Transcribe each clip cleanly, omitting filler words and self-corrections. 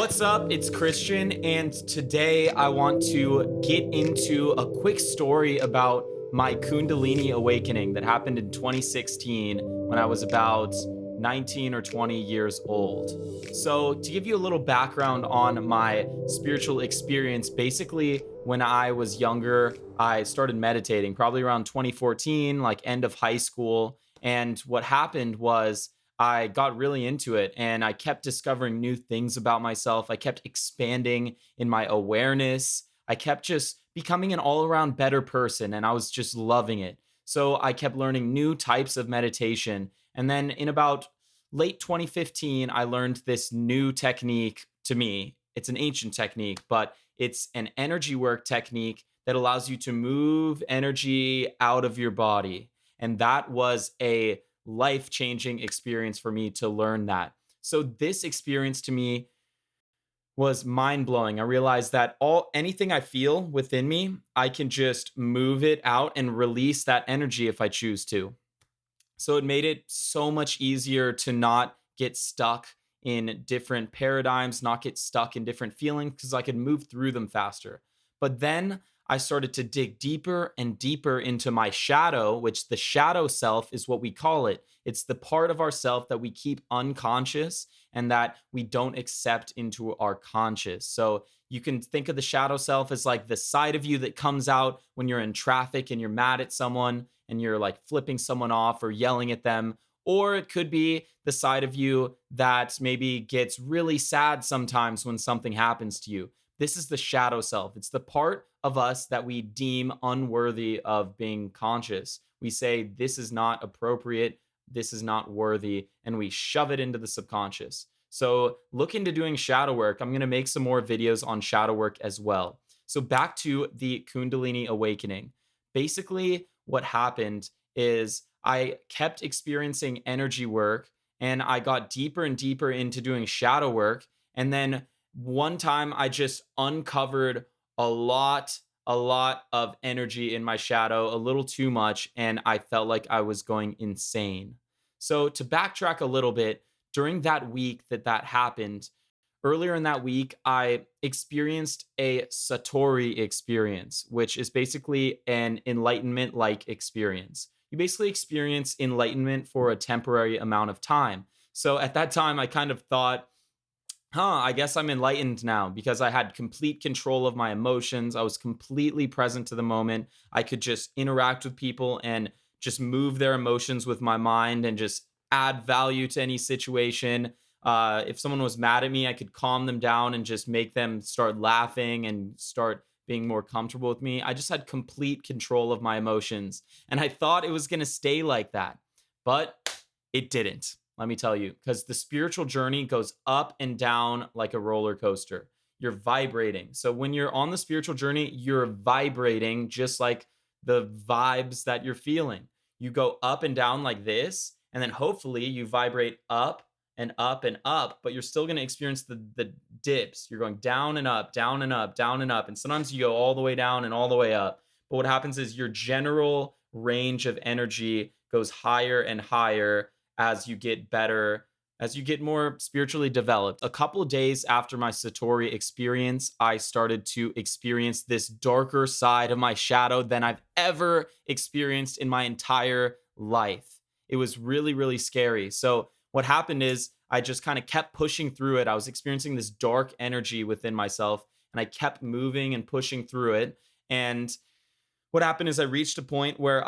What's up? It's Christian, and today I want to get into a quick story about my Kundalini awakening that happened in 2016 when I was about 19 or 20 years old. So, to give you a little background on my spiritual experience, basically, when I was younger, I started meditating probably around 2014, like end of high school. And what happened was, I got really into it and I kept discovering new things about myself. I kept expanding in my awareness. I kept just becoming an all around better person and I was just loving it. So I kept learning new types of meditation. And then in about late 2015, I learned this new technique to me. It's an ancient technique, but it's an energy work technique that allows you to move energy out of your body. And that was a life changing experience for me to learn that. So this experience to me was mind blowing. I realized that anything I feel within me, I can just move it out and release that energy if I choose to. So it made it so much easier to not get stuck in different paradigms, not get stuck in different feelings because I could move through them faster. But then I started to dig deeper and deeper into my shadow, which the shadow self is what we call it. It's the part of ourself that we keep unconscious and that we don't accept into our conscious. So you can think of the shadow self as like the side of you that comes out when you're in traffic and you're mad at someone and you're like flipping someone off or yelling at them. Or it could be the side of you that maybe gets really sad sometimes when something happens to you. This is the shadow self. It's the part of us that we deem unworthy of being conscious. We say, this is not appropriate, this is not worthy, and we shove it into the subconscious. So look into doing shadow work. I'm going to make some more videos on shadow work as well. So back to the Kundalini awakening. Basically, what happened is I kept experiencing energy work and I got deeper and deeper into doing shadow work. And then one time I just uncovered a lot of energy in my shadow, a little too much, and I felt like I was going insane. So to backtrack a little bit, during that week that happened, earlier in that week, I experienced a Satori experience, which is basically an enlightenment like experience. You basically experience enlightenment for a temporary amount of time. So at that time, I kind of thought, I guess I'm enlightened now because I had complete control of my emotions. I was completely present to the moment. I could just interact with people and just move their emotions with my mind and just add value to any situation. If someone was mad at me, I could calm them down and just make them start laughing and start being more comfortable with me. I just had complete control of my emotions. And I thought it was going to stay like that, but it didn't. Let me tell you, because the spiritual journey goes up and down like a roller coaster. You're vibrating. So when you're on the spiritual journey, you're vibrating just like the vibes that you're feeling. You go up and down like this, and then hopefully you vibrate up and up and up, but you're still going to experience the dips. You're going down and up, down and up, down and up. And sometimes you go all the way down and all the way up. But what happens is your general range of energy goes higher and higher as you get better, as you get more spiritually developed. A couple of days after my Satori experience, I started to experience this darker side of my shadow than I've ever experienced in my entire life. It was really, really scary. So what happened is I just kind of kept pushing through it. I was experiencing this dark energy within myself and I kept moving and pushing through it. And what happened is I reached a point where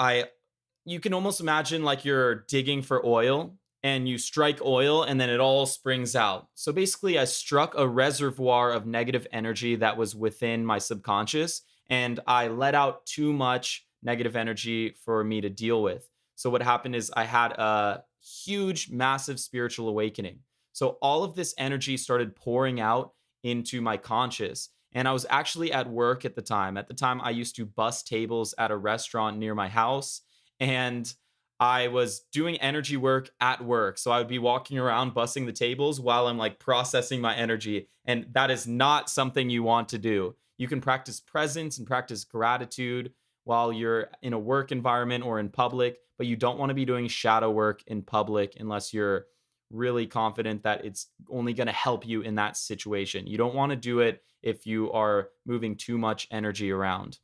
you can almost imagine like you're digging for oil and you strike oil and then it all springs out. So basically, I struck a reservoir of negative energy that was within my subconscious and I let out too much negative energy for me to deal with. So what happened is I had a huge, massive spiritual awakening. So all of this energy started pouring out into my conscious. And I was actually at work at the time. At the time, I used to bus tables at a restaurant near my house and I was doing energy work at work. So I would be walking around bussing the tables while I'm like processing my energy. And that is not something you want to do. You can practice presence and practice gratitude while you're in a work environment or in public, but you don't want to be doing shadow work in public unless you're really confident that it's only going to help you in that situation. You don't want to do it if you are moving too much energy around.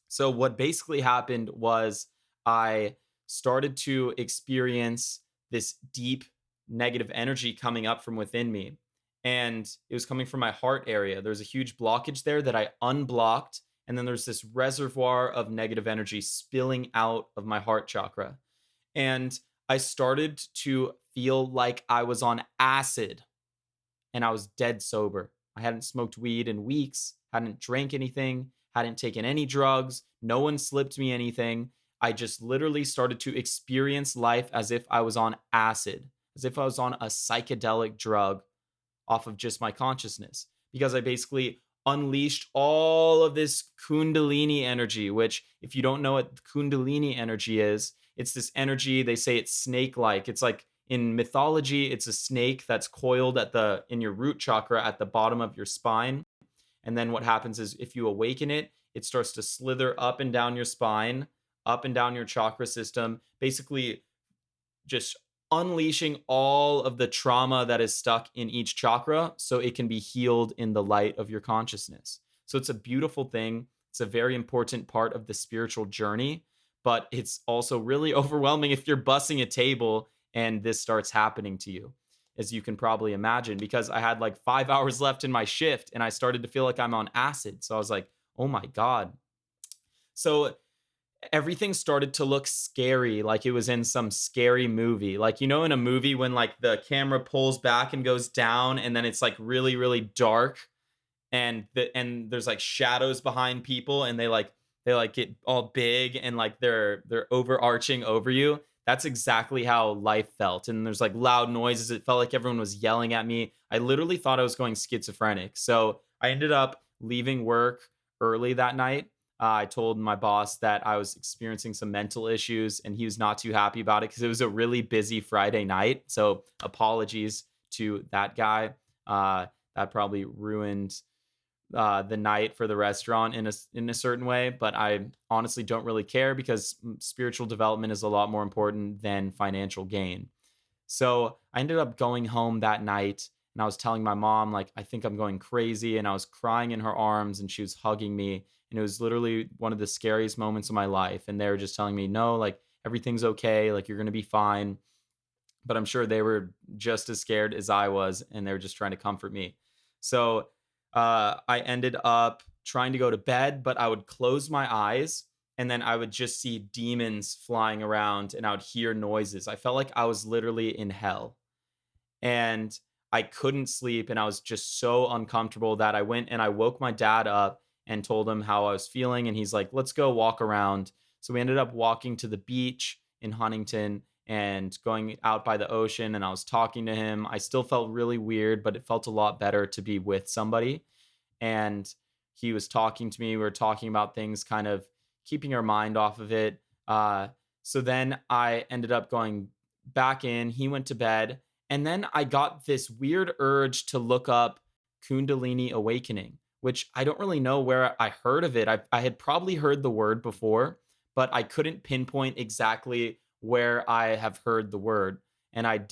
So, what basically happened was I started to experience this deep negative energy coming up from within me. And it was coming from my heart area. There's a huge blockage there that I unblocked. And then there's this reservoir of negative energy spilling out of my heart chakra. And I started to feel like I was on acid and I was dead sober. I hadn't smoked weed in weeks, hadn't drank anything, hadn't taken any drugs. No one slipped me anything. I just literally started to experience life as if I was on acid, as if I was on a psychedelic drug off of just my consciousness, because I basically unleashed all of this Kundalini energy, which, if you don't know what Kundalini energy is, it's this energy. They say it's snake like. It's like in mythology, it's a snake that's coiled in your root chakra at the bottom of your spine. And then what happens is if you awaken it, it starts to slither up and down your spine, up and down your chakra system, basically just unleashing all of the trauma that is stuck in each chakra so it can be healed in the light of your consciousness. So it's a beautiful thing. It's a very important part of the spiritual journey, but it's also really overwhelming if you're bussing a table and this starts happening to you, as you can probably imagine, because I had like 5 hours left in my shift and I started to feel like I'm on acid. So I was like, oh my God. So everything started to look scary, like it was in some scary movie. Like, in a movie when like the camera pulls back and goes down and then it's like really, really dark and there's like shadows behind people and they like get all big and like they're overarching over you. That's exactly how life felt. And there's like loud noises. It felt like everyone was yelling at me. I literally thought I was going schizophrenic. So I ended up leaving work early that night. I told my boss that I was experiencing some mental issues and he was not too happy about it because it was a really busy Friday night. So apologies to that guy. That probably ruined the night for the restaurant in a certain way, but I honestly don't really care because spiritual development is a lot more important than financial gain. So I ended up going home that night and I was telling my mom, like, I think I'm going crazy. And I was crying in her arms and she was hugging me. And it was literally one of the scariest moments of my life. And they were just telling me, no, like, everything's okay. Like, you're going to be fine. But I'm sure they were just as scared as I was. And they were just trying to comfort me. So I ended up trying to go to bed, but I would close my eyes and then I would just see demons flying around and I would hear noises. I felt like I was literally in hell and I couldn't sleep and I was just so uncomfortable that I went and I woke my dad up and told him how I was feeling and he's like, "Let's go walk around." So we ended up walking to the beach in Huntington and going out by the ocean and I was talking to him. I still felt really weird, but it felt a lot better to be with somebody. And he was talking to me. We were talking about things, kind of keeping our mind off of it. So then I ended up going back in. He went to bed. And then I got this weird urge to look up Kundalini awakening, which I don't really know where I heard of it. I had probably heard the word before, but I couldn't pinpoint exactly where I have heard the word. And I've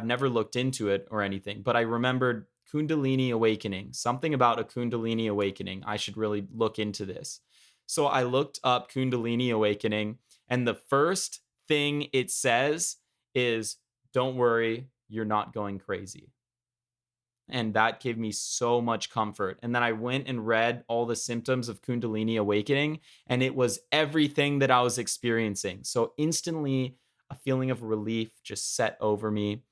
never looked into it or anything, but I remembered Kundalini awakening, something about a Kundalini awakening. I should really look into this. So I looked up Kundalini awakening, and the first thing it says is, don't worry, you're not going crazy. And that gave me so much comfort. And then I went and read all the symptoms of Kundalini awakening, and it was everything that I was experiencing. So instantly, a feeling of relief just set over me.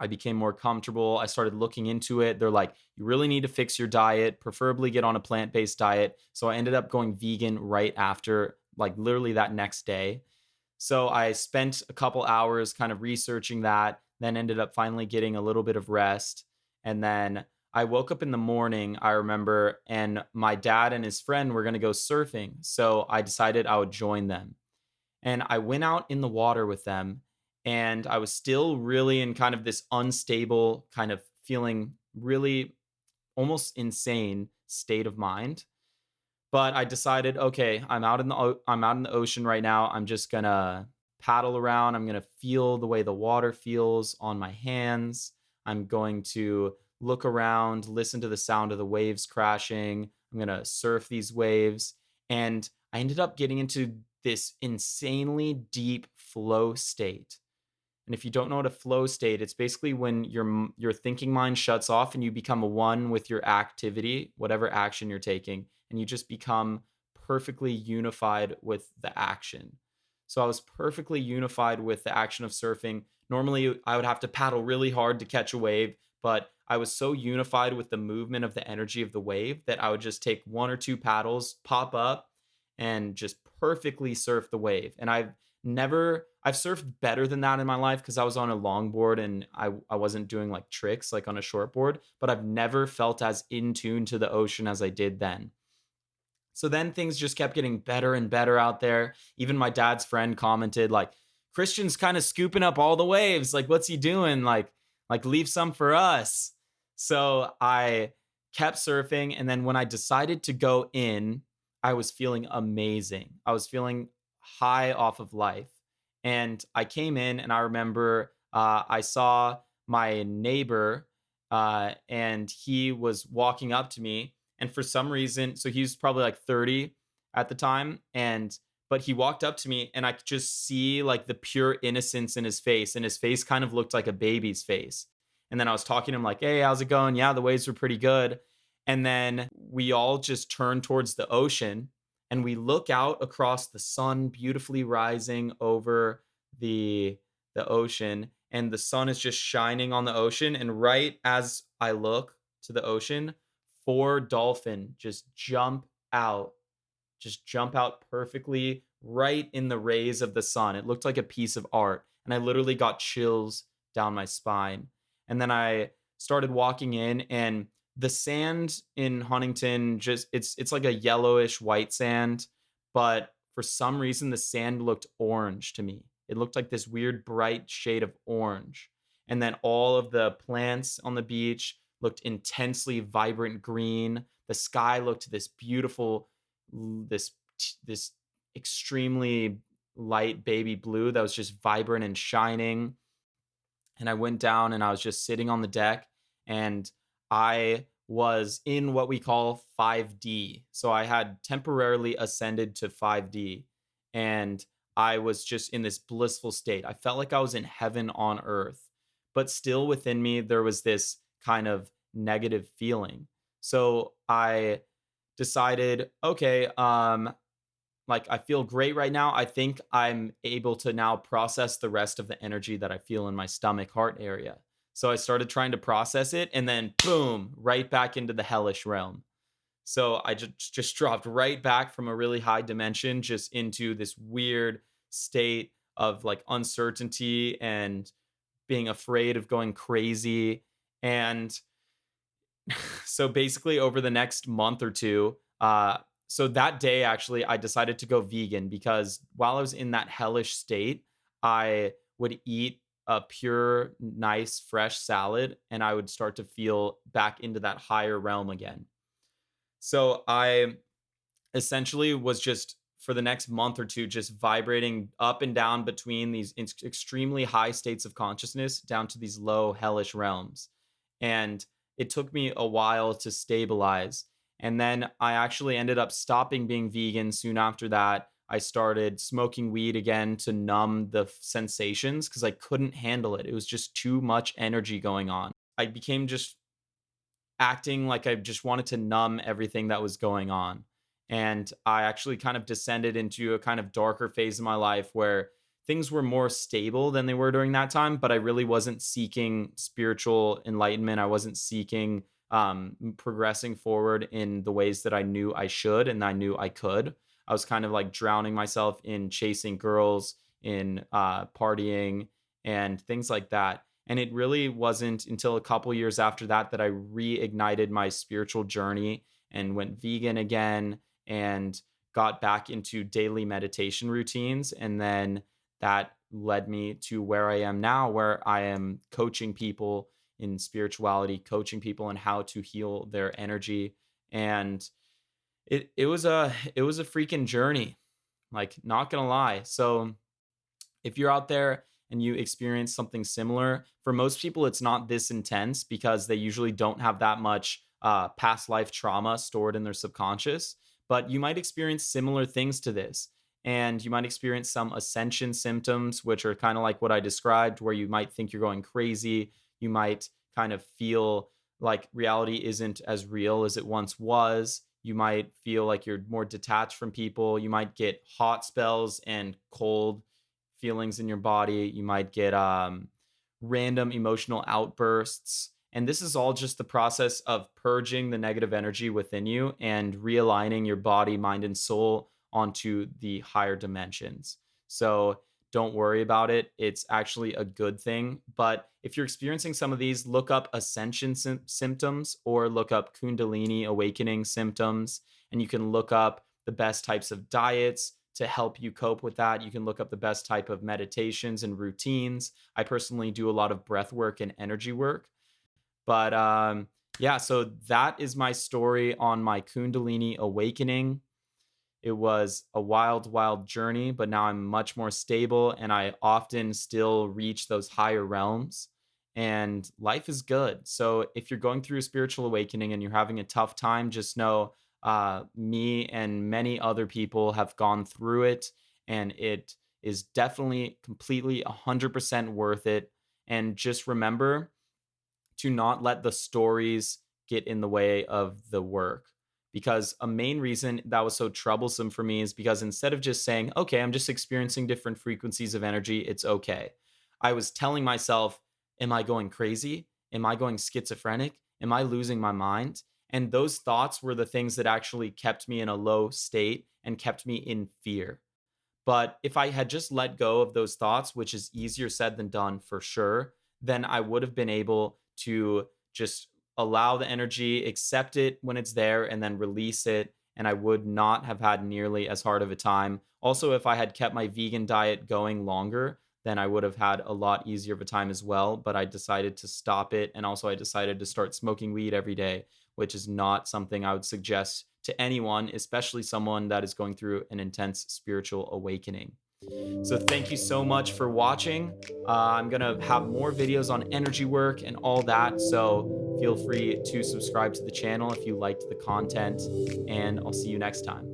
I became more comfortable. I started looking into it. They're like, you really need to fix your diet, preferably get on a plant based diet. So I ended up going vegan right after, like literally that next day. So I spent a couple hours kind of researching that, then ended up finally getting a little bit of rest. And then I woke up in the morning, I remember, and my dad and his friend were going to go surfing. So I decided I would join them. And I went out in the water with them. And I was still really in kind of this unstable, kind of feeling really almost insane state of mind. But I decided, okay, I'm out in the ocean right now. I'm just gonna paddle around. I'm going to feel the way the water feels on my hands. I'm going to look around, listen to the sound of the waves crashing. I'm going to surf these waves. And I ended up getting into this insanely deep flow state. And if you don't know what a flow state, it's basically when your thinking mind shuts off and you become one with your activity, whatever action you're taking, and you just become perfectly unified with the action. So I was perfectly unified with the action of surfing. Normally, I would have to paddle really hard to catch a wave, but I was so unified with the movement of the energy of the wave that I would just take one or two paddles, pop up, and just perfectly surf the wave. And I've surfed better than that in my life because I was on a longboard and I wasn't doing like tricks like on a shortboard, but I've never felt as in tune to the ocean as I did then. So then things just kept getting better and better out there. Even my dad's friend commented like, Christian's kind of scooping up all the waves. Like, what's he doing? Like leave some for us. So I kept surfing. And then when I decided to go in, I was feeling amazing. I was feeling high off of life. And I came in and I remember I saw my neighbor and he was walking up to me, and for some reason, so he was probably like 30 at the time. But he walked up to me and I could just see like the pure innocence in his face. And his face kind of looked like a baby's face. And then I was talking to him like, hey, how's it going? Yeah, the waves were pretty good. And then we all just turned towards the ocean and we look out across the sun beautifully rising over the the ocean, and the sun is just shining on the ocean. And right as I look to the ocean, four dolphin out, just jump out perfectly right in the rays of the sun. It looked like a piece of art. And I literally got chills down my spine. And then I started walking in, and the sand in Huntington just it's like a yellowish white sand, but for some reason the sand looked orange to me. It looked like this weird bright shade of orange. And then all of the plants on the beach looked intensely vibrant green. The sky looked this beautiful, this this extremely light baby blue that was just vibrant and shining. And I went down and I was just sitting on the deck, and I was in what we call 5D. So I had temporarily ascended to 5D, and I was just in this blissful state. I felt like I was in heaven on earth, but still within me there was this kind of negative feeling. So I decided, okay, like I feel great right now. I think I'm able to now process the rest of the energy that I feel in my stomach, heart area. So I started trying to process it, and then boom, right back into the hellish realm. So I just dropped right back from a really high dimension just into this weird state of like uncertainty and being afraid of going crazy. And so basically over the next month or two, so that day actually I decided to go vegan because while I was in that hellish state, I would eat a pure nice fresh salad and I would start to feel back into that higher realm again. So I essentially was just for the next month or two just vibrating up and down between these extremely high states of consciousness down to these low hellish realms. And it took me a while to stabilize. And then I actually ended up stopping being vegan soon after that. I started smoking weed again to numb the sensations because I couldn't handle it. It was just too much energy going on. I became just acting like I just wanted to numb everything that was going on. And I actually kind of descended into a kind of darker phase of my life where things were more stable than they were during that time, but I really wasn't seeking spiritual enlightenment. I wasn't seeking progressing forward in the ways that I knew I should and I knew I could. I was kind of like drowning myself in chasing girls, in partying, and things like that. And it really wasn't until a couple years after that that I reignited my spiritual journey and went vegan again and got back into daily meditation routines. And then that led me to where I am now, where I am coaching people in spirituality, coaching people on how to heal their energy. And it was a freaking journey, like not gonna lie. So If you're out there and you experience something similar, for most people, it's not this intense because they usually don't have that much past life trauma stored in their subconscious. But you might experience similar things to this. And you might experience some ascension symptoms, which are kind of like what I described, where you might think you're going crazy. You might kind of feel like reality isn't as real as it once was. You might feel like you're more detached from people. You might get hot spells and cold feelings in your body. You might get random emotional outbursts. And this is all just the process of purging the negative energy within you and realigning your body, mind, and soul onto the higher dimensions. So don't worry about it. It's actually a good thing. But if you're experiencing some of these, look up ascension symptoms or look up Kundalini awakening symptoms. And you can look up the best types of diets to help you cope with that. You can look up the best type of meditations and routines. I personally do a lot of breath work and energy work. But yeah, so that is my story on my Kundalini awakening. It was a wild, wild journey, but now I'm much more stable and I often still reach those higher realms and life is good. So if you're going through a spiritual awakening and you're having a tough time, just know me and many other people have gone through it and it is definitely completely 100% worth it. And just remember to not let the stories get in the way of the work. Because a main reason that was so troublesome for me is because instead of just saying, okay, I'm just experiencing different frequencies of energy, it's okay. I was telling myself, am I going crazy? Am I going schizophrenic? Am I losing my mind? And those thoughts were the things that actually kept me in a low state and kept me in fear. But if I had just let go of those thoughts, which is easier said than done for sure, then I would have been able to just allow the energy, accept it when it's there, and then release it. And I would not have had nearly as hard of a time. Also, if I had kept my vegan diet going longer, then I would have had a lot easier of a time as well. But I decided to stop it. And also, I decided to start smoking weed every day, which is not something I would suggest to anyone, especially someone that is going through an intense spiritual awakening. So, thank you so much for watching. I'm going to have more videos on energy work and all that. So, feel free to subscribe to the channel if you liked the content, and I'll see you next time.